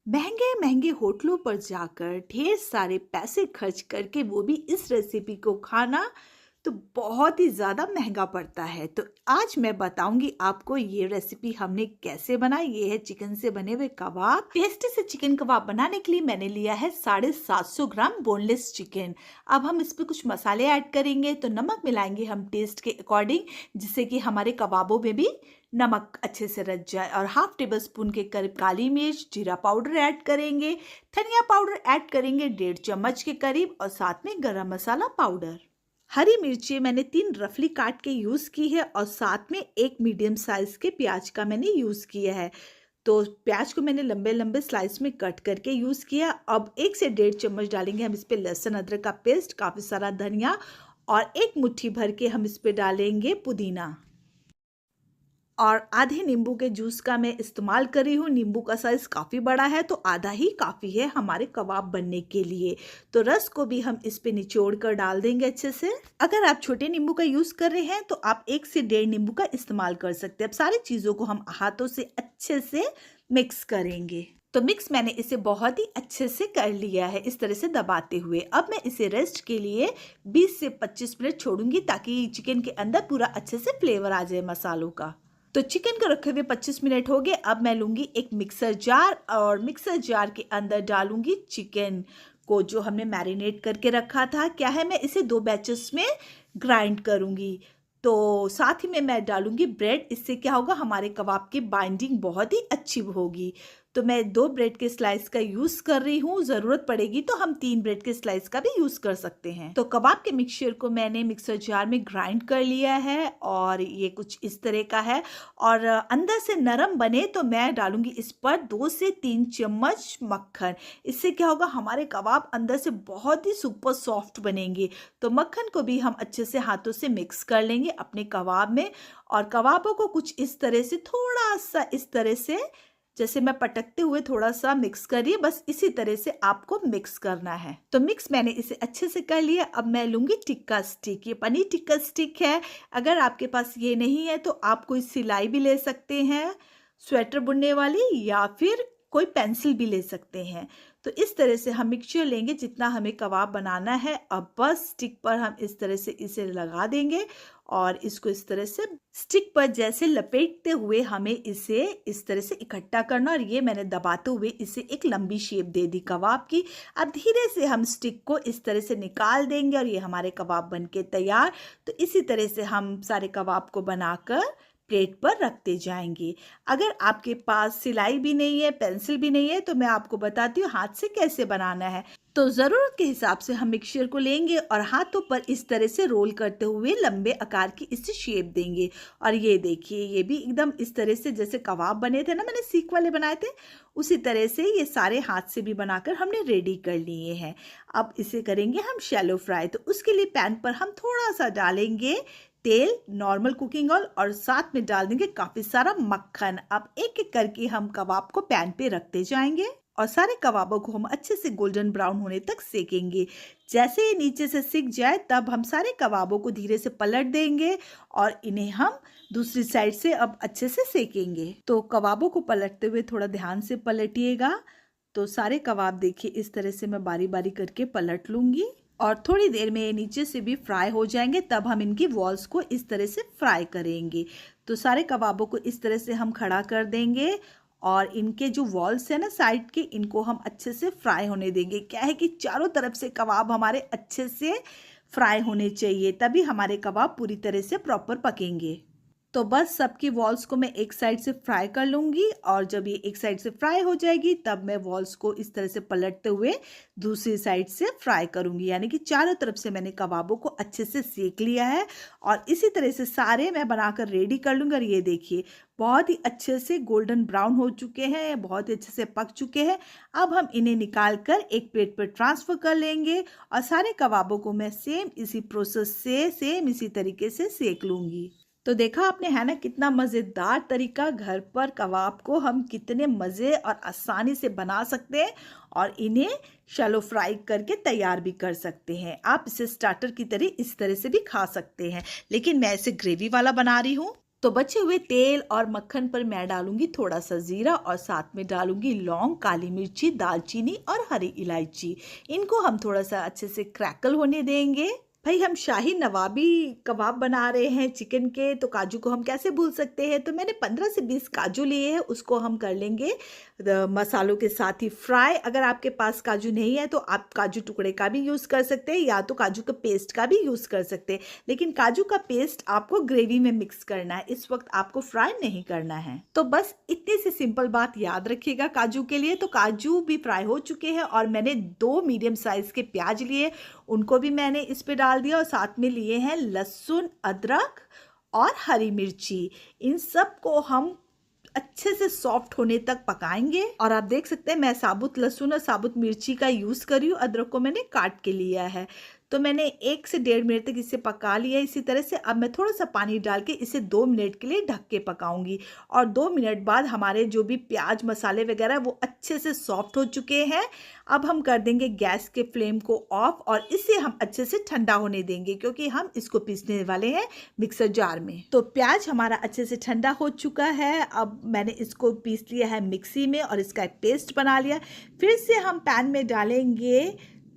महंगे महंगे होटलों पर जाकर ढेर सारे पैसे खर्च करके वो भी इस रेसिपी को खाना तो बहुत ही ज़्यादा महंगा पड़ता है। तो आज मैं बताऊंगी आपको ये रेसिपी हमने कैसे बनाई। ये है चिकन से बने हुए कबाब। टेस्टी से चिकन कबाब बनाने के लिए मैंने लिया है 750 ग्राम बोनलेस चिकन। अब हम इस पे कुछ मसाले ऐड करेंगे। तो नमक मिलाएंगे हम टेस्ट के अकॉर्डिंग, जिससे कि हमारे कबाबों में भी नमक अच्छे से रच जाए। और हाफ टेबल स्पून के करीब काली मिर्च, जीरा पाउडर ऐड करेंगे, धनिया पाउडर ऐड करेंगे 1.5 चम्मच के करीब, और साथ में गरम मसाला पाउडर। हरी मिर्ची मैंने 3 रफली काट के यूज की है, और साथ में एक मीडियम साइज के प्याज का मैंने यूज किया है। तो प्याज को मैंने लंबे लंबे स्लाइस में कट करके यूज किया। अब 1 से 1.5 चम्मच डालेंगे हम इस पे लहसुन अदरक का पेस्ट, काफी सारा धनिया, और एक मुट्ठी भर के हम इस पे डालेंगे पुदीना। और आधे नींबू के जूस का मैं इस्तेमाल कर रही हूँ। नींबू का साइज काफ़ी बड़ा है, तो आधा ही काफ़ी है हमारे कबाब बनने के लिए। तो रस को भी हम इस पे निचोड़ कर डाल देंगे अच्छे से। अगर आप छोटे नींबू का यूज़ कर रहे हैं तो आप 1 से 1.5 नींबू का इस्तेमाल कर सकते हैं। अब सारी चीज़ों को हम हाथों से अच्छे से मिक्स करेंगे। तो मिक्स मैंने इसे बहुत ही अच्छे से कर लिया है, इस तरह से दबाते हुए। अब मैं इसे रेस्ट के लिए 20 से 25 मिनट छोड़ूंगी, ताकि चिकन के अंदर पूरा अच्छे से फ्लेवर आ जाए मसालों का। तो चिकन को रखे हुए 25 मिनट हो गए। अब मैं लूंगी एक मिक्सर जार, और मिक्सर जार के अंदर डालूंगी चिकन को जो हमने मैरिनेट करके रखा था। क्या है, मैं इसे 2 बैचेस में ग्राइंड करूंगी। तो साथ ही में मैं डालूंगी ब्रेड। इससे क्या होगा, हमारे कबाब की बाइंडिंग बहुत ही अच्छी होगी। तो मैं 2 ब्रेड के स्लाइस का यूज कर रही हूँ। जरूरत पड़ेगी तो हम 3 ब्रेड के स्लाइस का भी यूज कर सकते हैं। तो कबाब के मिक्सचर को मैंने मिक्सर जार में ग्राइंड कर लिया है, और ये कुछ इस तरह का है। और अंदर से नरम बने तो मैं डालूंगी इस पर 2 से 3 चम्मच मक्खन। इससे क्या होगा, हमारे कबाब अंदर से बहुत ही सुपर सॉफ्ट बनेंगे। तो मक्खन को भी हम अच्छे से हाथों से मिक्स कर लेंगे अपने कबाब में। और कबाबों को कुछ इस तरह से, थोड़ा सा इस तरह से, जैसे मैं पटकते हुए थोड़ा सा मिक्स करिए, बस इसी तरह से आपको मिक्स करना है। तो मिक्स मैंने इसे अच्छे से कर लिया। अब मैं लूंगी टिक्का स्टिक। ये पनीर टिक्का स्टिक है। अगर आपके पास ये नहीं है तो आप कोई सिलाई भी ले सकते हैं, स्वेटर बुनने वाली, या फिर कोई पेंसिल भी ले सकते हैं। तो इस तरह से हम मिक्सचर लेंगे जितना हमें कबाब बनाना है। अब बस स्टिक पर हम इस तरह से इसे लगा देंगे, और इसको इस तरह से स्टिक पर जैसे लपेटते हुए हमें इसे इस तरह से इकट्ठा करना। और ये मैंने दबाते हुए इसे एक लंबी शेप दे दी कबाब की। अब धीरे से हम स्टिक को इस तरह से निकाल देंगे, और ये हमारे कबाब बनके तैयार। तो इसी तरह से हम सारे कबाब को बनाकर प्लेट पर रखते जाएंगे। अगर आपके पास सिलाई भी नहीं है, पेंसिल भी नहीं है, तो मैं आपको बताती हूँ हाथ से कैसे बनाना है। तो ज़रूरत के हिसाब से हम मिक्सचर को लेंगे और हाथों पर इस तरह से रोल करते हुए लंबे आकार की इसे शेप देंगे। और ये देखिए, ये भी एकदम इस तरह से जैसे कबाब बने थे ना, मैंने सीख वाले बनाए थे, उसी तरह से ये सारे हाथ से भी बनाकर हमने रेडी कर लिए हैं। अब इसे करेंगे हम शैलो फ्राई। तो उसके लिए पैन पर हम थोड़ा सा डालेंगे तेल, नॉर्मल कुकिंग ऑयल, और साथ में डाल देंगे काफ़ी सारा मक्खन। अब एक एक करके हम कबाब को पैन पे रखते जाएंगे, और सारे कबाबों को हम अच्छे से गोल्डन ब्राउन होने तक सेकेंगे। जैसे ये नीचे से सिक जाए तब हम सारे कबाबों को धीरे से पलट देंगे, और इन्हें हम दूसरी साइड से अब अच्छे से सेकेंगे। तो कबाबों को पलटते हुए थोड़ा ध्यान से पलटिएगा। तो सारे कबाब देखिए इस तरह से मैं बारी बारी करके पलट लूंगी, और थोड़ी देर में ये नीचे से भी फ्राई हो जाएंगे। तब हम इनकी वॉल्स को इस तरह से फ्राई करेंगे। तो सारे कबाबों को इस तरह से हम खड़ा कर देंगे, और इनके जो वॉल्स है ना साइड के, इनको हम अच्छे से फ्राई होने देंगे। क्या है कि चारों तरफ से कबाब हमारे अच्छे से फ्राई होने चाहिए, तभी हमारे कबाब पूरी तरह से प्रॉपर पकेंगे। तो बस सबकी वॉल्स को मैं एक साइड से फ्राई कर लूँगी, और जब ये एक साइड से फ्राई हो जाएगी तब मैं वॉल्स को इस तरह से पलटते हुए दूसरी साइड से फ्राई करूँगी। यानी कि चारों तरफ से मैंने कबाबों को अच्छे से सेक लिया है, और इसी तरह से सारे मैं बनाकर रेडी कर लूँगी। और ये देखिए बहुत ही अच्छे से गोल्डन ब्राउन हो चुके हैं, बहुत ही अच्छे से पक चुके हैं। अब हम इन्हें निकाल कर एक प्लेट पर ट्रांसफ़र कर लेंगे, और सारे कबाबों को मैं सेम इसी प्रोसेस से, सेम इसी तरीके से सेक लूँगी। तो देखा आपने, है ना, कितना मज़ेदार तरीका। घर पर कबाब को हम कितने मज़े और आसानी से बना सकते हैं, और इन्हें शैलो फ्राई करके तैयार भी कर सकते हैं। आप इसे स्टार्टर की तरह इस तरह से भी खा सकते हैं, लेकिन मैं इसे ग्रेवी वाला बना रही हूँ। तो बचे हुए तेल और मक्खन पर मैं डालूंगी थोड़ा सा जीरा और साथ में डालूंगी लौंग, काली मिर्ची, दालचीनी और हरी इलायची। इनको हम थोड़ा सा अच्छे से क्रैकल होने देंगे। भाई हम शाही नवाबी कबाब बना रहे हैं चिकन के, तो काजू को हम कैसे भूल सकते हैं। तो मैंने 15 से 20 काजू लिए हैं, उसको हम कर लेंगे मसालों के साथ ही फ्राई। अगर आपके पास काजू नहीं है तो आप काजू टुकड़े का भी यूज़ कर सकते हैं या तो काजू के पेस्ट का भी यूज़ कर सकते हैं, लेकिन काजू का पेस्ट आपको ग्रेवी में मिक्स करना है, इस वक्त आपको फ्राई नहीं करना है। तो बस इतनी सी सिंपल बात याद रखिएगा काजू के लिए। तो काजू भी फ्राई हो चुके हैं और मैंने 2 मीडियम साइज के प्याज लिए, उनको भी मैंने इस पे डाल दिया और साथ में लिए हैं लहसुन, अदरक और हरी मिर्ची। इन सब को हम अच्छे से सॉफ्ट होने तक पकाएंगे। और आप देख सकते हैं मैं साबुत लहसुन और साबुत मिर्ची का यूज कर रही हूँ, अदरक को मैंने काट के लिया है। तो मैंने 1 से 1.5 मिनट तक इसे पका लिया। इसी तरह से अब मैं थोड़ा सा पानी डाल के इसे 2 मिनट के लिए ढक के पकाऊंगी और 2 मिनट बाद हमारे जो भी प्याज मसाले वगैरह वो अच्छे से सॉफ्ट हो चुके हैं। अब हम कर देंगे गैस के फ्लेम को ऑफ और इसे हम अच्छे से ठंडा होने देंगे, क्योंकि हम इसको पीसने वाले हैं मिक्सर जार में। तो प्याज हमारा अच्छे से ठंडा हो चुका है। अब मैंने इसको पीस लिया है मिक्सी में और इसका एक पेस्ट बना लिया। फिर से हम पैन में डालेंगे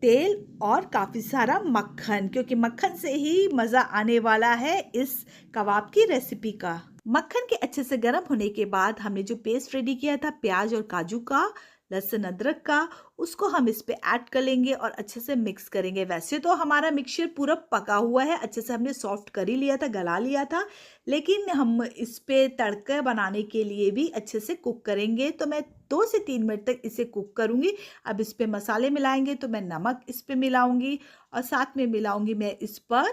तेल और काफ़ी सारा मक्खन, क्योंकि मक्खन से ही मज़ा आने वाला है इस कबाब की रेसिपी का। मक्खन के अच्छे से गर्म होने के बाद हमने जो पेस्ट रेडी किया था प्याज और काजू का, लहसुन अदरक का, उसको हम इस पे ऐड कर लेंगे और अच्छे से मिक्स करेंगे। वैसे तो हमारा मिक्सचर पूरा पका हुआ है, अच्छे से हमने सॉफ्ट कर ही लिया था, गला लिया था, लेकिन हम इस पे तड़का बनाने के लिए भी अच्छे से कुक करेंगे। तो मैं 2 से 3 मिनट तक इसे कुक करूंगी। अब इस पे मसाले मिलाएंगे, तो मैं नमक इस पे मिलाऊंगी और साथ में मिलाऊंगी मैं इस पर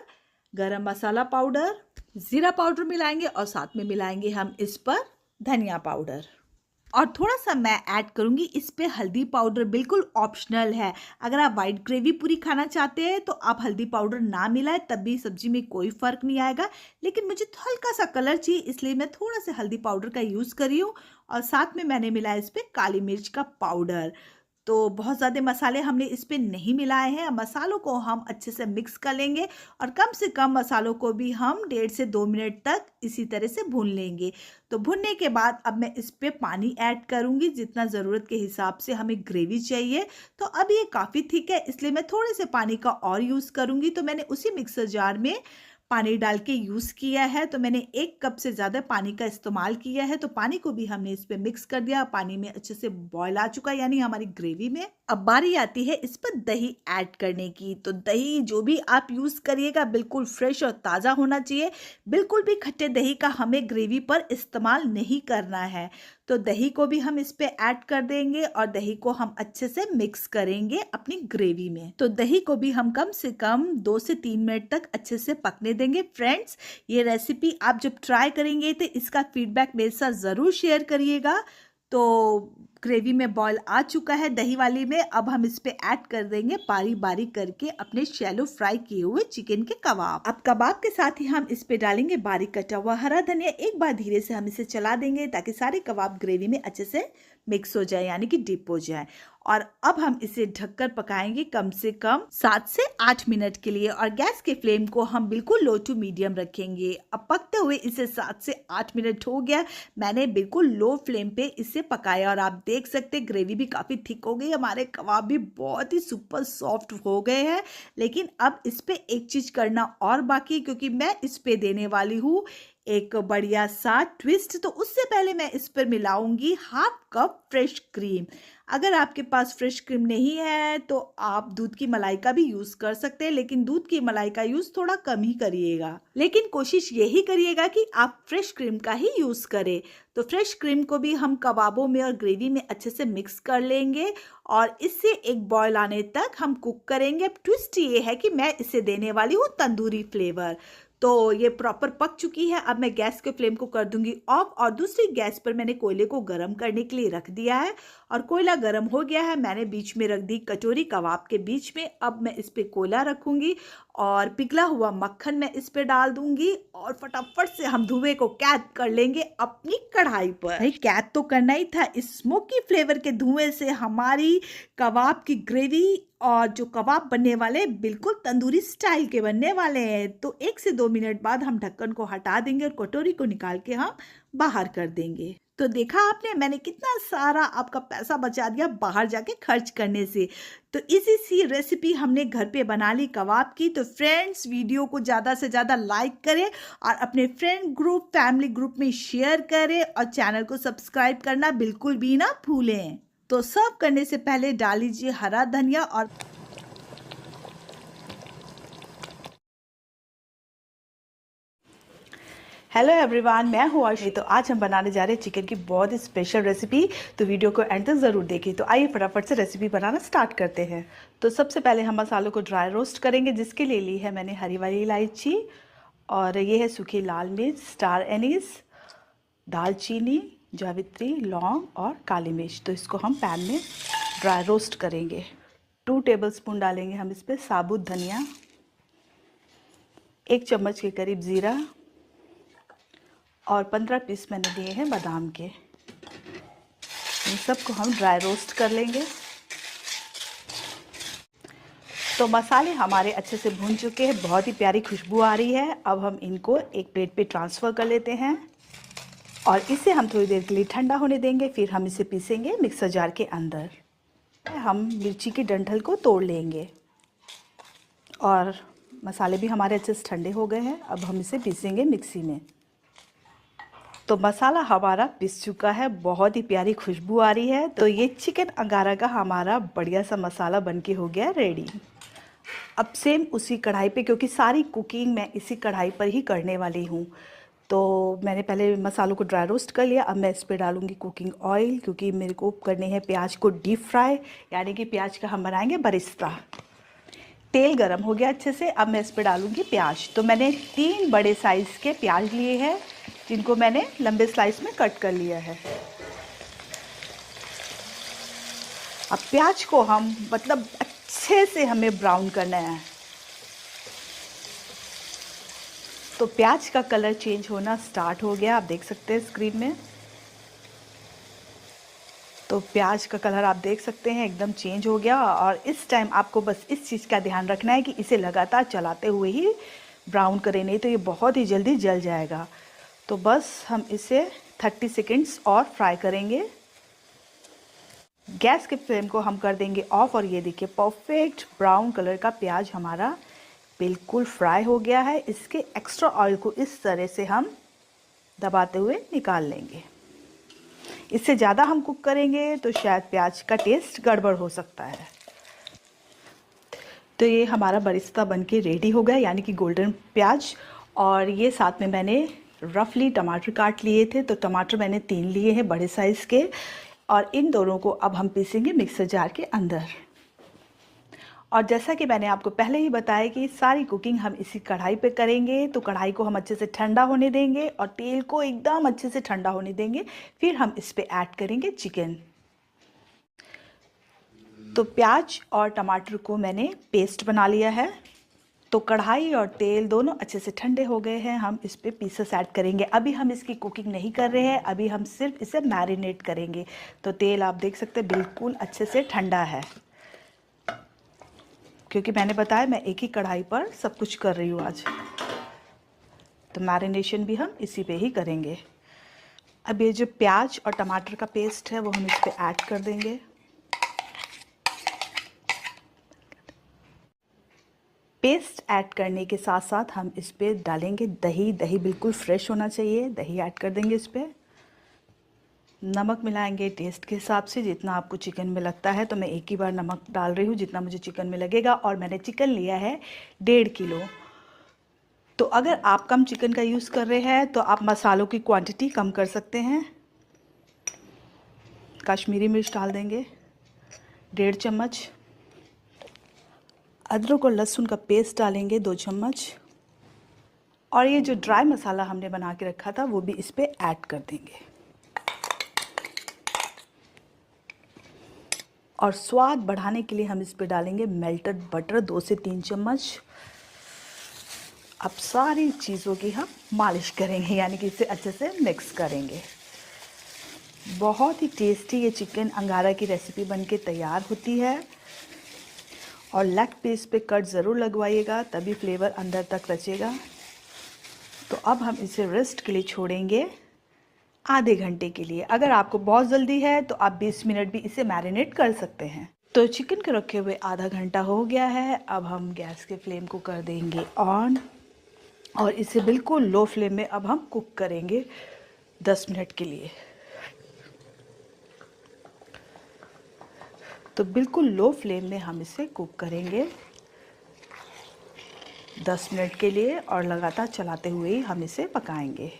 गरम मसाला पाउडर, जीरा पाउडर मिलाएंगे और साथ में मिलाएंगे हम इस पर धनिया पाउडर। और थोड़ा सा मैं ऐड करूंगी इस पे हल्दी पाउडर, बिल्कुल ऑप्शनल है। अगर आप वाइट ग्रेवी पूरी खाना चाहते हैं तो आप हल्दी पाउडर ना मिलाएं, तब भी सब्जी में कोई फर्क नहीं आएगा, लेकिन मुझे तो हल्का सा कलर चाहिए इसलिए मैं थोड़ा सा हल्दी पाउडर का यूज़ कर रही हूँ। और साथ में मैंने मिलाया इस पे काली मिर्च का पाउडर। तो बहुत ज़्यादा मसाले हमने इस पे नहीं मिलाए हैं। मसालों को हम अच्छे से मिक्स कर लेंगे और कम से कम मसालों को भी हम 1.5 से 2 मिनट तक इसी तरह से भून लेंगे। तो भुनने के बाद अब मैं इस पे पानी ऐड करूँगी, जितना ज़रूरत के हिसाब से हमें ग्रेवी चाहिए। तो अब ये काफ़ी थिक है, इसलिए मैं थोड़े से पानी का और यूज़ करूँगी। तो मैंने उसी मिक्सर जार में पानी डाल के यूज़ किया है। तो मैंने 1 कप से ज़्यादा पानी का इस्तेमाल किया है। तो पानी को भी हमने इस पे मिक्स कर दिया। पानी में अच्छे से बॉयल आ चुका है, यानी हमारी ग्रेवी में। अब बारी आती है इस पर दही ऐड करने की। तो दही जो भी आप यूज़ करिएगा बिल्कुल फ्रेश और ताज़ा होना चाहिए। बिल्कुल भी खट्टे दही का हमें ग्रेवी पर इस्तेमाल नहीं करना है। तो दही को भी हम इस पे ऐड कर देंगे और दही को हम अच्छे से मिक्स करेंगे अपनी ग्रेवी में। तो दही को भी हम कम से कम 2 से 3 मिनट तक अच्छे से पकने देंगे। फ्रेंड्स, ये रेसिपी आप जब ट्राई करेंगे तो इसका फीडबैक मेरे साथ ज़रूर शेयर करिएगा। तो ग्रेवी में बॉयल आ चुका है दही वाली में। अब हम इस पे ऐड कर देंगे बारीक बारीक करके अपने शैलो फ्राई किए हुए चिकन के कबाब। अब कबाब के साथ ही हम इस पे डालेंगे बारीक कटा हुआ हरा धनिया। एक बार धीरे से हम इसे चला देंगे ताकि सारे कबाब ग्रेवी में अच्छे से मिक्स हो जाए, यानी कि डिप हो जाए। और अब हम इसे ढककर पकाएंगे कम से कम 7 से 8 मिनट के लिए और गैस के फ्लेम को हम बिल्कुल लो टू मीडियम रखेंगे। अब पकते हुए इसे 7 से 8 मिनट हो गया। मैंने बिल्कुल लो फ्लेम पे इसे पकाया और आप देख सकते हैं ग्रेवी भी काफ़ी थिक हो गई, हमारे कबाब भी बहुत ही सुपर सॉफ्ट हो गए हैं। लेकिन अब इस पे एक चीज़ करना और बाकी, क्योंकि मैं इस पे देने वाली हूँ एक बढ़िया सा ट्विस्ट। तो उससे पहले मैं इस पर मिलाऊंगी 1/2 कप फ्रेश क्रीम। अगर आपके पास फ्रेश क्रीम नहीं है तो आप दूध की मलाई का भी यूज़ कर सकते हैं, लेकिन दूध की मलाई का यूज़ थोड़ा कम ही करिएगा। लेकिन कोशिश यही करिएगा कि आप फ्रेश क्रीम का ही यूज़ करें। तो फ्रेश क्रीम को भी हम कबाबों में और ग्रेवी में अच्छे से मिक्स कर लेंगे और इससे एक बॉयल आने तक हम कुक करेंगे। अब ट्विस्ट ये है कि मैं इसे देने वाली हूँ तंदूरी फ्लेवर। तो ये प्रॉपर पक चुकी है। अब मैं गैस के फ्लेम को कर दूंगी ऑफ और दूसरी गैस पर मैंने कोयले को गर्म करने के लिए रख दिया है और कोयला गर्म हो गया है। मैंने बीच में रख दी कटोरी कबाब के बीच में। अब मैं इस पे कोयला रखूंगी और पिघला हुआ मक्खन मैं इस पे डाल दूंगी और फटाफट से हम धुएं को कैद कर लेंगे अपनी कढ़ाई पर। भाई कैद तो करना ही था। इस स्मोकी फ्लेवर के धुएं से हमारी कबाब की ग्रेवी और जो कबाब बनने वाले बिल्कुल तंदूरी स्टाइल के बनने वाले हैं। तो 1 से 2 मिनट बाद हम ढक्कन को हटा देंगे और कटोरी को निकाल के हम बाहर कर देंगे। तो देखा आपने, मैंने कितना सारा आपका पैसा बचा दिया बाहर जाके खर्च करने से। तो इसी सी रेसिपी हमने घर पे बना ली कबाब की। तो फ्रेंड्स, वीडियो को ज़्यादा से ज़्यादा लाइक करें और अपने फ्रेंड ग्रुप, फैमिली ग्रुप में शेयर करें और चैनल को सब्सक्राइब करना बिल्कुल भी ना भूलें। तो सर्व करने से पहले डाल लीजिए हरा धनिया और हेलो एवरीवन, मैं हूँ अर्शी। तो आज हम बनाने जा रहे हैं चिकन की बहुत ही स्पेशल रेसिपी। तो वीडियो को एंड तक ज़रूर देखिए। तो आइए फटाफट से रेसिपी बनाना स्टार्ट करते हैं। तो सबसे पहले हम मसालों को ड्राई रोस्ट करेंगे, जिसके लिए ली है मैंने हरी वाली इलायची और ये है सूखी लाल मिर्च, स्टार एनीस, दालचीनी, जावित्री, लौंग और काली मिर्च। तो इसको हम पैन में ड्राई रोस्ट करेंगे। 2 टेबलस्पून डालेंगे हम इस पर साबुत धनिया, 1 चम्मच के करीब ज़ीरा और 15 पीस मैंने लिए हैं बादाम के। इन सबको हम ड्राई रोस्ट कर लेंगे। तो मसाले हमारे अच्छे से भून चुके हैं, बहुत ही प्यारी खुशबू आ रही है। अब हम इनको एक प्लेट पे ट्रांसफ़र कर लेते हैं और इसे हम थोड़ी देर के लिए ठंडा होने देंगे। फिर हम इसे पीसेंगे मिक्सर जार के अंदर। हम मिर्ची के डंठल को तोड़ लेंगे और मसाले भी हमारे अच्छे से ठंडे हो गए हैं। अब हम इसे पीसेंगे मिक्सी में। तो मसाला हमारा पिस चुका है, बहुत ही प्यारी खुशबू आ रही है। तो ये चिकन अंगारा का हमारा बढ़िया सा मसाला बनके हो गया रेडी। अब सेम उसी कढ़ाई पे, क्योंकि सारी कुकिंग मैं इसी कढ़ाई पर ही करने वाली हूँ, तो मैंने पहले मसालों को ड्राई रोस्ट कर लिया। अब मैं इस पर डालूँगी कुकिंग ऑयल, क्योंकि मेरे को करने हैं प्याज को डीप फ्राई, यानी कि प्याज का हम बनाएंगे बरिस्ता। तेल गरम हो गया अच्छे से। अब मैं इस पर डालूँगी प्याज। तो मैंने 3 बड़े साइज़ के प्याज लिए हैं, जिनको मैंने लंबे स्लाइस में कट कर लिया है। अब प्याज को हम अच्छे से हमें ब्राउन करना है। तो प्याज का कलर चेंज होना स्टार्ट हो गया, आप देख सकते हैं स्क्रीन में। तो प्याज का कलर आप देख सकते हैं एकदम चेंज हो गया। और इस टाइम आपको बस इस चीज़ का ध्यान रखना है कि इसे लगातार चलाते हुए ही ब्राउन करें, नहीं तो ये बहुत ही जल्दी जल जाएगा। तो बस हम इसे 30 सेकंड्स और फ्राई करेंगे। गैस के फ्लेम को हम कर देंगे ऑफ और ये देखिए परफेक्ट ब्राउन कलर का प्याज हमारा बिल्कुल फ्राई हो गया है। इसके एक्स्ट्रा ऑयल को इस तरह से हम दबाते हुए निकाल लेंगे। इससे ज़्यादा हम कुक करेंगे तो शायद प्याज का टेस्ट गड़बड़ हो सकता है। तो ये हमारा बरिस्ता बनके रेडी हो गया, यानी कि गोल्डन प्याज। और ये साथ में मैंने रफली टमाटर काट लिए थे। तो टमाटर मैंने 3 लिए हैं बड़े साइज़ के, और इन दोनों को अब हम पीसेंगे मिक्सर जार के अंदर। और जैसा कि मैंने आपको पहले ही बताया कि सारी कुकिंग हम इसी कढ़ाई पे करेंगे। तो कढ़ाई को हम अच्छे से ठंडा होने देंगे और तेल को एकदम अच्छे से ठंडा होने देंगे। फिर हम इस पे ऐड करेंगे चिकन। तो प्याज और टमाटर को मैंने पेस्ट बना लिया है। तो कढ़ाई और तेल दोनों अच्छे से ठंडे हो गए हैं। हम इस पे पीसेस ऐड करेंगे। अभी हम इसकी कुकिंग नहीं कर रहे हैं, अभी हम सिर्फ इसे मैरिनेट करेंगे। तो तेल आप देख सकते हैं बिल्कुल अच्छे से ठंडा है, क्योंकि मैंने बताया मैं एक ही कढ़ाई पर सब कुछ कर रही हूँ आज। तो मैरिनेशन भी हम इसी पे ही करेंगे। अब ये जो प्याज और टमाटर का पेस्ट है वो हम इस पे ऐड कर देंगे। पेस्ट ऐड करने के साथ साथ हम इस पे डालेंगे दही। दही बिल्कुल फ्रेश होना चाहिए, दही ऐड कर देंगे इस पे। नमक मिलाएंगे टेस्ट के हिसाब से, जितना आपको चिकन में लगता है। तो मैं एक ही बार नमक डाल रही हूँ जितना मुझे चिकन में लगेगा। और मैंने चिकन लिया है 1.5 किलो। तो अगर आप कम चिकन का यूज़ कर रहे हैं तो आप मसालों की क्वांटिटी कम कर सकते हैं। कश्मीरी मिर्च डाल देंगे 1.5 चम्मच। अदरक और लहसुन का पेस्ट डालेंगे 2 चम्मच। और ये जो ड्राई मसाला हमने बना के रखा था वो भी इस पे ऐड कर देंगे। और स्वाद बढ़ाने के लिए हम इस पे डालेंगे मेल्टेड बटर 2 से 3 चम्मच। अब सारी चीज़ों की हम मालिश करेंगे, यानी कि इसे अच्छे से मिक्स करेंगे। बहुत ही टेस्टी ये चिकन अंगारा की रेसिपी बनके तैयार होती है। और लेग पीस पे कट ज़रूर लगवाइएगा, तभी फ्लेवर अंदर तक रचेगा। तो अब हम इसे रेस्ट के लिए छोड़ेंगे आधे घंटे के लिए। अगर आपको बहुत जल्दी है तो आप 20 मिनट भी इसे मैरिनेट कर सकते हैं। तो चिकन के रखे हुए आधा घंटा हो गया है। अब हम गैस के फ्लेम को कर देंगे ऑन और इसे बिल्कुल लो फ्लेम में अब हम कुक करेंगे 10 मिनट के लिए। तो बिल्कुल लो फ्लेम में हम इसे कुक करेंगे 10 मिनट के लिए और लगातार चलाते हुए ही हम इसे पकाएंगे।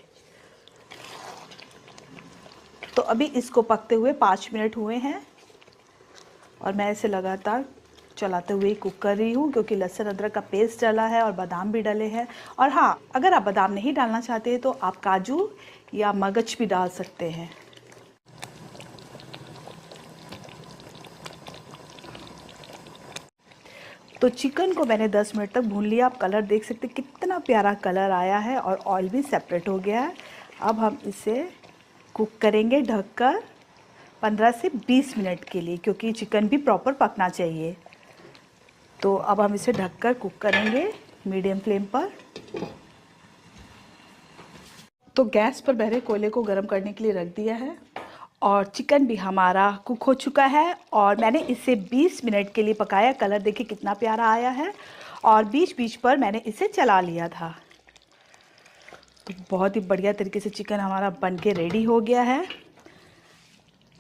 तो अभी इसको पकते हुए 5 मिनट हुए हैं और मैं इसे लगातार चलाते हुए कुक कर रही हूँ, क्योंकि लहसुन अदरक का पेस्ट डाला है और बादाम भी डले हैं। और हाँ, अगर आप बादाम नहीं डालना चाहते हैं तो आप काजू या मगज भी डाल सकते हैं। तो चिकन को मैंने 10 मिनट तक भून लिया। आप कलर देख सकते हैं कितना प्यारा कलर आया है और ऑयल भी सेपरेट हो गया है। अब हम इसे कुक करेंगे ढककर 15 से 20 मिनट के लिए, क्योंकि चिकन भी प्रॉपर पकना चाहिए। तो अब हम इसे ढककर कुक करेंगे मीडियम फ्लेम पर। तो गैस पर बहरे कोयले को गर्म करने के लिए रख दिया है और चिकन भी हमारा कुक हो चुका है और मैंने इसे 20 मिनट के लिए पकाया। कलर देखिए कितना प्यारा आया है और बीच बीच पर मैंने इसे चला लिया था। तो बहुत ही बढ़िया तरीके से चिकन हमारा बनके रेडी हो गया है।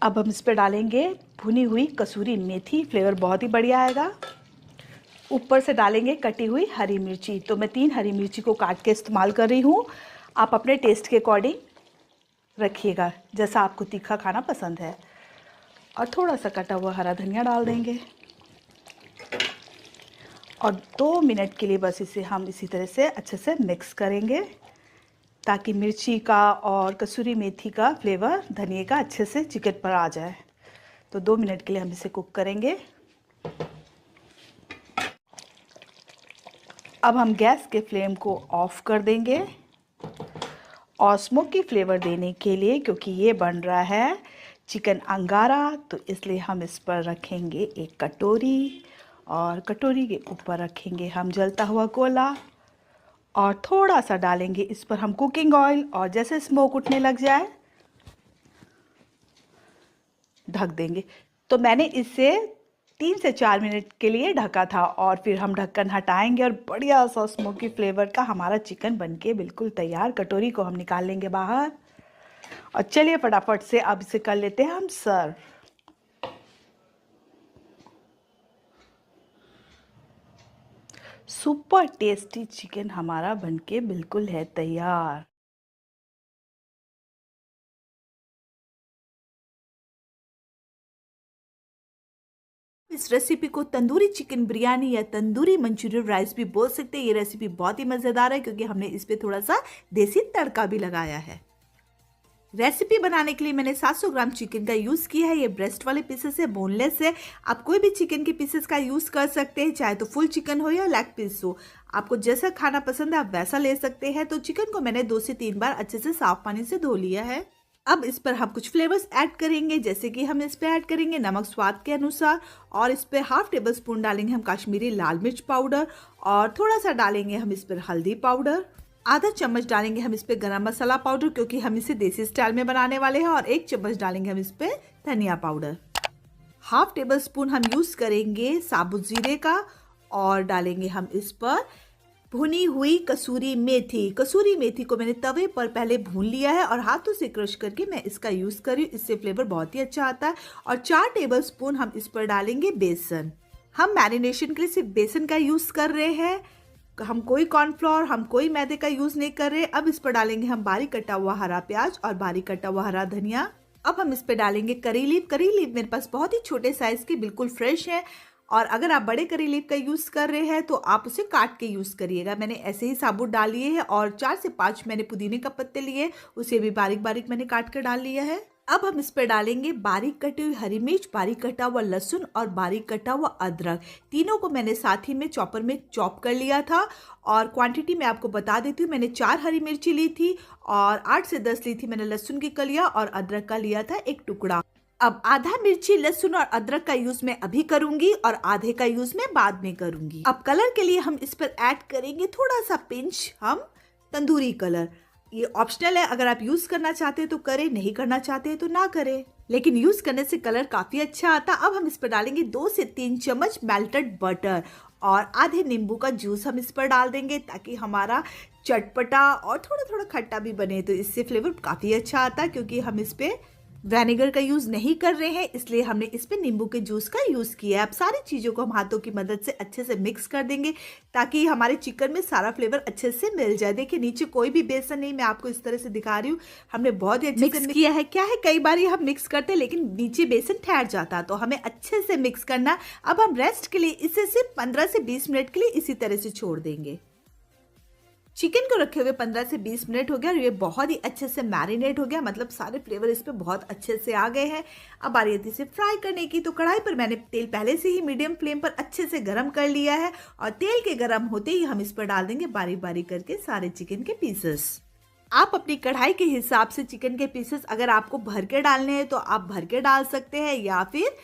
अब हम इस पर डालेंगे भुनी हुई कसूरी मेथी, फ्लेवर बहुत ही बढ़िया आएगा। ऊपर से डालेंगे कटी हुई हरी मिर्ची। तो मैं 3 हरी मिर्ची को काट के इस्तेमाल कर रही हूँ। आप अपने टेस्ट के अकॉर्डिंग रखिएगा, जैसा आपको तीखा खाना पसंद है। और थोड़ा सा कटा हुआ हरा धनिया डाल देंगे और 2 मिनट के लिए बस इसे हम इसी तरह से अच्छे से मिक्स करेंगे, ताकि मिर्ची का और कसूरी मेथी का फ्लेवर धनिए का अच्छे से चिकन पर आ जाए। तो 2 मिनट के लिए हम इसे कुक करेंगे। अब हम गैस के फ्लेम को ऑफ कर देंगे और स्मोकी फ्लेवर देने के लिए, क्योंकि ये बन रहा है चिकन अंगारा, तो इसलिए हम इस पर रखेंगे एक कटोरी और कटोरी के ऊपर रखेंगे हम जलता हुआ गोला और थोड़ा सा डालेंगे इस पर हम कुकिंग ऑयल। और जैसे स्मोक उठने लग जाए ढक देंगे। तो मैंने इसे 3 से 4 मिनट के लिए ढका था और फिर हम ढक्कन हटाएंगे और बढ़िया सा स्मोकी फ्लेवर का हमारा चिकन बनके बिल्कुल तैयार। कटोरी को हम निकाल लेंगे बाहर और चलिए फटाफट से अब इसे कर लेते हैं हम सर्व। सुपर टेस्टी चिकन हमारा बनके बिल्कुल है तैयार। इस रेसिपी को तंदूरी चिकन बिरयानी या तंदूरी मंचूरियन राइस भी बोल सकते हैं। ये रेसिपी बहुत ही मज़ेदार है, क्योंकि हमने इस पे थोड़ा सा देसी तड़का भी लगाया है। रेसिपी बनाने के लिए मैंने 700 ग्राम चिकन का यूज़ किया है। ये ब्रेस्ट वाले पीसेस है, बोनलेस है। आप कोई भी चिकन के पीसेस का यूज़ कर सकते हैं, चाहे तो फुल चिकन हो या लेग पीस हो। आपको जैसा खाना पसंद है आप वैसा ले सकते हैं। तो चिकन को मैंने 2 से 3 बार अच्छे से साफ पानी से धो लिया है। अब इस पर हम कुछ फ्लेवर्स ऐड करेंगे, जैसे कि हम इस पर ऐड करेंगे नमक स्वाद के अनुसार और इस पर ½ टेबल स्पून डालेंगे हम कश्मीरी लाल मिर्च पाउडर और थोड़ा सा डालेंगे हम इस पर हल्दी पाउडर। आधा चम्मच डालेंगे हम इस पे गरम मसाला पाउडर, क्योंकि हम इसे देसी स्टाइल में बनाने वाले हैं। और 1 चम्मच डालेंगे हम इस पे धनिया पाउडर। ½ टेबल स्पून हम यूज़ करेंगे साबुत जीरे का और डालेंगे हम इस पर भुनी हुई कसूरी मेथी। कसूरी मेथी को मैंने तवे पर पहले भून लिया है और हाथों से क्रश करके मैं इसका यूज़ कर रही हूँ। इससे फ्लेवर बहुत ही अच्छा आता है। और 4 टेबल स्पून हम इस पर डालेंगे बेसन। हम मैरिनेशन के लिए सिर्फ बेसन का यूज़ कर रहे हैं, हम कोई कॉर्नफ्लोर, हम कोई मैदे का यूज़ नहीं कर रहे। अब इस पर डालेंगे हम बारीक कटा हुआ हरा प्याज और बारीक कटा हुआ हरा धनिया। अब हम इस पर डालेंगे करी लीफ। करी लीफ मेरे पास बहुत ही छोटे साइज़ की बिल्कुल फ्रेश है, और अगर आप बड़े करी लीफ का यूज़ कर रहे हैं तो आप उसे काट के यूज़ करिएगा। मैंने ऐसे ही साबुत डाल लिए है। और 4 से 5 मैंने पुदीने का पत्ते लिए, उसे भी बारीक बारीक मैंने काट कर डाल लिया है। अब हम इस पर डालेंगे बारीक कटी हुई हरी मिर्च, बारीक कटा हुआ लहसुन और बारीक कटा हुआ अदरक। तीनों को मैंने साथ ही में चॉपर में चॉप कर लिया था। और क्वांटिटी मैं आपको बता देती हूँ, मैंने 4 हरी मिर्ची ली थी और 8 से 10 ली थी मैंने लहसुन की कलियाँ और अदरक का लिया था 1 टुकड़ा। अब आधा मिर्ची, लहसुन और अदरक का यूज मैं अभी करूंगी और आधे का यूज मैं बाद में करूंगी। अब कलर के लिए हम इस पर ऐड करेंगे थोड़ा सा पिंच हम तंदूरी कलर। ये ऑप्शनल है, अगर आप यूज करना चाहते हैं तो करें, नहीं करना चाहते हैं तो ना करें, लेकिन यूज करने से कलर काफी अच्छा आता। अब हम इस पर डालेंगे 2 से 3 चम्मच मेल्टेड बटर और आधे नींबू का जूस हम इस पर डाल देंगे ताकि हमारा चटपटा और थोड़ा थोड़ा खट्टा भी बने। तो इससे फ्लेवर काफी अच्छा आता है। क्योंकि हम इस पे विनेगर का यूज नहीं कर रहे हैं, इसलिए हमने इस पे नींबू के जूस का यूज किया है। अब सारी चीजों को हम हाथों की मदद से अच्छे से मिक्स कर देंगे ताकि हमारे चिकन में सारा फ्लेवर अच्छे से मिल जाए। देखिए नीचे कोई भी बेसन नहीं, मैं आपको इस तरह से दिखा रही हूँ। हमने बहुत ही अच्छे से किया है। क्या है, कई बार हम मिक्स करते हैं लेकिन नीचे बेसन ठहर जाता, तो हमें अच्छे से मिक्स करना। अब हम रेस्ट के लिए इसे सिर्फ 15 से 20 मिनट के लिए इसी तरह से छोड़ देंगे। चिकन को रखे हुए 15 से 20 मिनट हो गया और ये बहुत ही अच्छे से मैरिनेट हो गया, मतलब सारे फ्लेवर इस पे बहुत अच्छे से आ गए हैं। अब बारी आती है इसे फ्राई करने की। तो कढ़ाई पर मैंने तेल पहले से ही मीडियम फ्लेम पर अच्छे से गर्म कर लिया है और तेल के गर्म होते ही हम इस पर डाल देंगे बारीक बारीक करके सारे चिकन के पीसेस। आप अपनी कढ़ाई के हिसाब से चिकन के पीसेस अगर आपको भर के डालने हैं तो आप भर के डाल सकते हैं, या फिर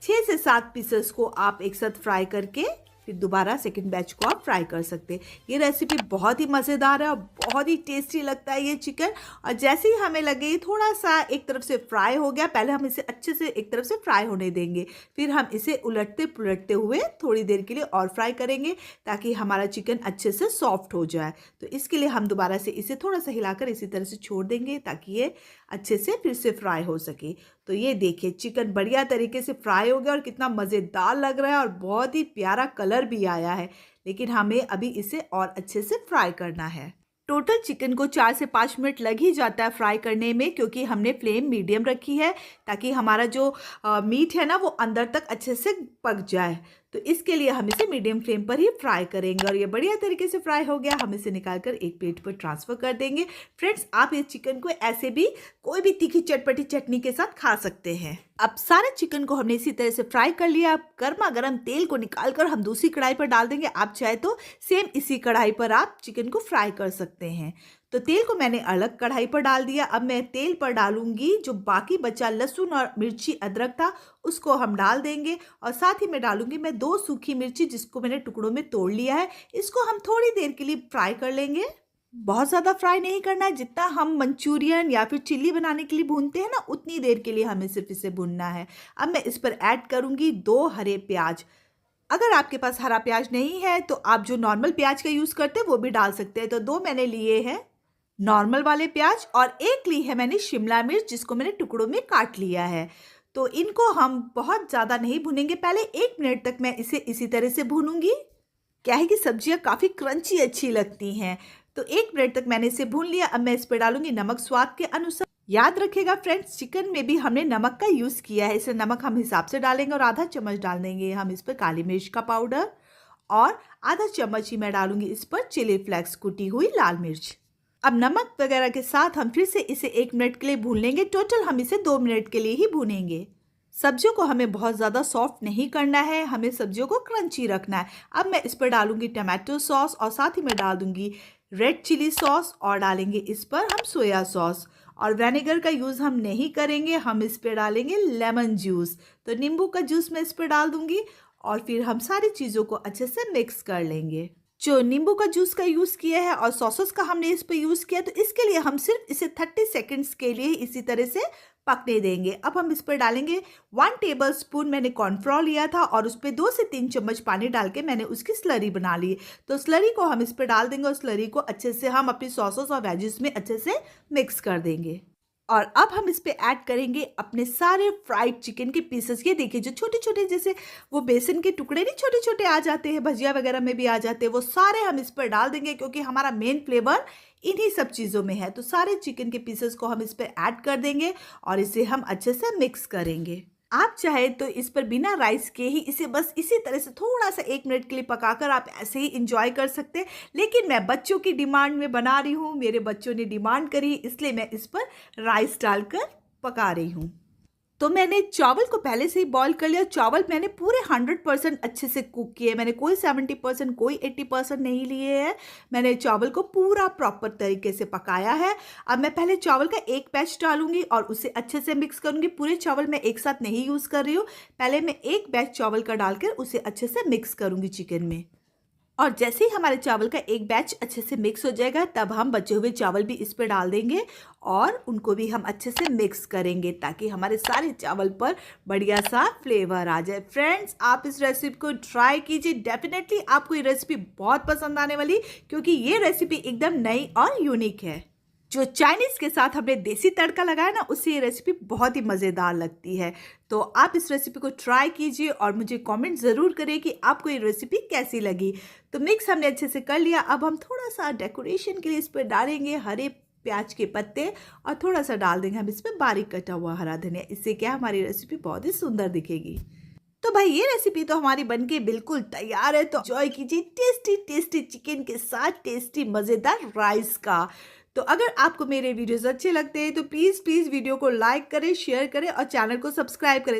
6 से 7 पीसेस को आप एक साथ फ्राई करके फिर दोबारा सेकंड बैच को आप फ्राई कर सकते हैं। ये रेसिपी बहुत ही मज़ेदार है और बहुत ही टेस्टी लगता है ये चिकन। और जैसे ही हमें लगे थोड़ा सा एक तरफ से फ्राई हो गया, पहले हम इसे अच्छे से एक तरफ से फ्राई होने देंगे, फिर हम इसे उलटते पुलटते हुए थोड़ी देर के लिए और फ्राई करेंगे ताकि हमारा चिकन अच्छे से सॉफ्ट हो जाए। तो इसके लिए हम दोबारा से इसे थोड़ा सा हिलाकर इसी तरह से छोड़ देंगे ताकि ये अच्छे से फिर से फ्राई हो सके। तो ये देखिए चिकन बढ़िया तरीके से फ्राई हो गया और कितना मज़ेदार लग रहा है और बहुत ही प्यारा कलर भी आया है। लेकिन हमें अभी इसे और अच्छे से फ्राई करना है। टोटल चिकन को 4 से 5 मिनट लग ही जाता है फ्राई करने में, क्योंकि हमने फ्लेम मीडियम रखी है ताकि हमारा जो मीट है ना वो अंदर तक अच्छे से पक जाए। तो इसके लिए हम इसे मीडियम फ्लेम पर ही फ्राई करेंगे और ये बढ़िया तरीके से फ्राई हो गया। हम इसे निकालकर एक प्लेट पर ट्रांसफ़र कर देंगे। फ्रेंड्स, आप इस चिकन को ऐसे भी कोई भी तीखी चटपटी चटनी के साथ खा सकते हैं। अब सारे चिकन को हमने इसी तरह से फ्राई कर लिया। अब गर्मा गर्म तेल को निकालकर हम दूसरी कढ़ाई पर डाल देंगे। आप चाहे तो सेम इसी कढ़ाई पर आप चिकन को फ्राई कर सकते हैं। तो तेल को मैंने अलग कढ़ाई पर डाल दिया। अब मैं तेल पर डालूंगी जो बाकी बचा लहसुन और मिर्ची अदरक था, उसको हम डाल देंगे और साथ ही मैं डालूंगी 2 सूखी मिर्ची जिसको मैंने टुकड़ों में तोड़ लिया है। इसको हम थोड़ी देर के लिए फ्राई कर लेंगे। बहुत ज़्यादा फ्राई नहीं करना है, जितना हम मंचूरियन या फिर चिल्ली बनाने के लिए भूनते हैं ना उतनी देर के लिए हमें सिर्फ इसे भूनना है। अब मैं इस पर ऐड करूंगी 2 हरे प्याज। अगर आपके पास हरा प्याज नहीं है तो आप जो नॉर्मल प्याज का यूज़ करते हैं वो भी डाल सकते हैं। तो 2 मैंने लिए हैं नॉर्मल वाले प्याज और 1 ली है मैंने शिमला मिर्च जिसको मैंने टुकड़ों में काट लिया है। तो इनको हम बहुत ज़्यादा नहीं भूनेंगे, पहले 1 मिनट तक मैं इसे इसी तरह से भूनूंगी। क्या है कि सब्जियां काफ़ी क्रंची अच्छी लगती हैं। तो 1 मिनट तक मैंने इसे भून लिया। अब मैं इस पर डालूंगी नमक स्वाद के अनुसार। याद रखिएगा फ्रेंड्स, चिकन में भी हमने नमक का यूज़ किया है, इसलिए नमक हम हिसाब से डालेंगे और आधा चम्मच डाल देंगे हम इस पर काली मिर्च का पाउडर और आधा चम्मच ही मैं डालूंगी इस पर चिली फ्लेक्स कुटी हुई लाल मिर्च। अब नमक वगैरह के साथ हम फिर से इसे 1 मिनट के लिए भून लेंगे। टोटल हम इसे 2 मिनट के लिए ही भूनेंगे। सब्जियों को हमें बहुत ज़्यादा सॉफ्ट नहीं करना है, हमें सब्जियों को क्रंची रखना है। अब मैं इस पर डालूंगी टमाटो सॉस और साथ ही मैं डाल दूंगी रेड चिली सॉस और डालेंगे इस पर हम सोया सॉस। और विनेगर का यूज़ हम नहीं करेंगे, हम इस पर डालेंगे लेमन जूस। तो नींबू का जूस मैं इस पर डाल दूंगी और फिर हम सारी चीज़ों को अच्छे से मिक्स कर लेंगे। जो नींबू का जूस का यूज़ किया है और सॉसेस का हमने इस पर यूज़ किया, तो इसके लिए हम सिर्फ इसे 30 सेकेंड्स के लिए इसी तरह से पकने देंगे। अब हम इस पर डालेंगे 1 टेबलस्पून मैंने कॉर्नफ्लोर लिया था और उस पर 2 से 3 चम्मच पानी डाल के मैंने उसकी स्लरी बना ली। तो स्लरी को हम इस पर डाल देंगे और स्लरी को अच्छे से हम अपनी सॉसेस और वेजिस में अच्छे से मिक्स कर देंगे। और अब हम इस पे ऐड करेंगे अपने सारे फ्राइड चिकन के पीसेस। ये देखिए जो छोटे छोटे जैसे वो बेसन के टुकड़े नहीं छोटे छोटे आ जाते हैं, भजिया वगैरह में भी आ जाते हैं, वो सारे हम इस पर डाल देंगे क्योंकि हमारा मेन फ्लेवर इन्हीं सब चीज़ों में है। तो सारे चिकन के पीसेस को हम इस पर ऐड कर देंगे और इसे हम अच्छे से मिक्स करेंगे। आप चाहे तो इस पर बिना राइस के ही इसे बस इसी तरह से थोड़ा सा 1 मिनट के लिए पकाकर आप ऐसे ही इंजॉय कर सकते हैं, लेकिन मैं बच्चों की डिमांड में बना रही हूँ, मेरे बच्चों ने डिमांड करी इसलिए मैं इस पर राइस डालकर पका रही हूँ। तो मैंने चावल को पहले से ही बॉईल कर लिया। चावल मैंने पूरे 100% अच्छे से कुक किए। मैंने कोई 70%, कोई 80% नहीं लिए हैं। मैंने चावल को पूरा प्रॉपर तरीके से पकाया है। अब मैं पहले चावल का एक बैच डालूंगी और उसे अच्छे से मिक्स करूंगी। पूरे चावल मैं एक साथ नहीं यूज़ कर रही हूँ। पहले मैं एक बैच चावल का डालकर उसे अच्छे से मिक्स करूंगी चिकन में। और जैसे ही हमारे चावल का एक बैच अच्छे से मिक्स हो जाएगा, तब हम बचे हुए चावल भी इस पे डाल देंगे और उनको भी हम अच्छे से मिक्स करेंगे ताकि हमारे सारे चावल पर बढ़िया सा फ्लेवर आ जाए। फ्रेंड्स, आप इस रेसिपी को ट्राई कीजिए। डेफिनेटली आपको ये रेसिपी बहुत पसंद आने वाली, क्योंकि ये रेसिपी एकदम नई और यूनिक है। जो चाइनीज़ के साथ हमने देसी तड़का लगाया ना, उससे ये रेसिपी बहुत ही मज़ेदार लगती है। तो आप इस रेसिपी को ट्राई कीजिए और मुझे कमेंट ज़रूर करें कि आपको ये रेसिपी कैसी लगी। तो मिक्स हमने अच्छे से कर लिया। अब हम थोड़ा सा डेकोरेशन के लिए इस पर डालेंगे हरे प्याज के पत्ते और थोड़ा सा डाल देंगे हम इसमें बारीक कटा हुआ हरा धनिया। इससे क्या हमारी रेसिपी बहुत ही सुंदर दिखेगी। तो भाई ये रेसिपी तो हमारी बनके बिल्कुल तैयार है। तो एंजॉय कीजिए टेस्टी टेस्टी चिकन के साथ टेस्टी मज़ेदार राइस का। तो अगर आपको मेरे वीडियोस अच्छे लगते हैं तो प्लीज़ वीडियो को लाइक करें, शेयर करें और चैनल को सब्सक्राइब करें।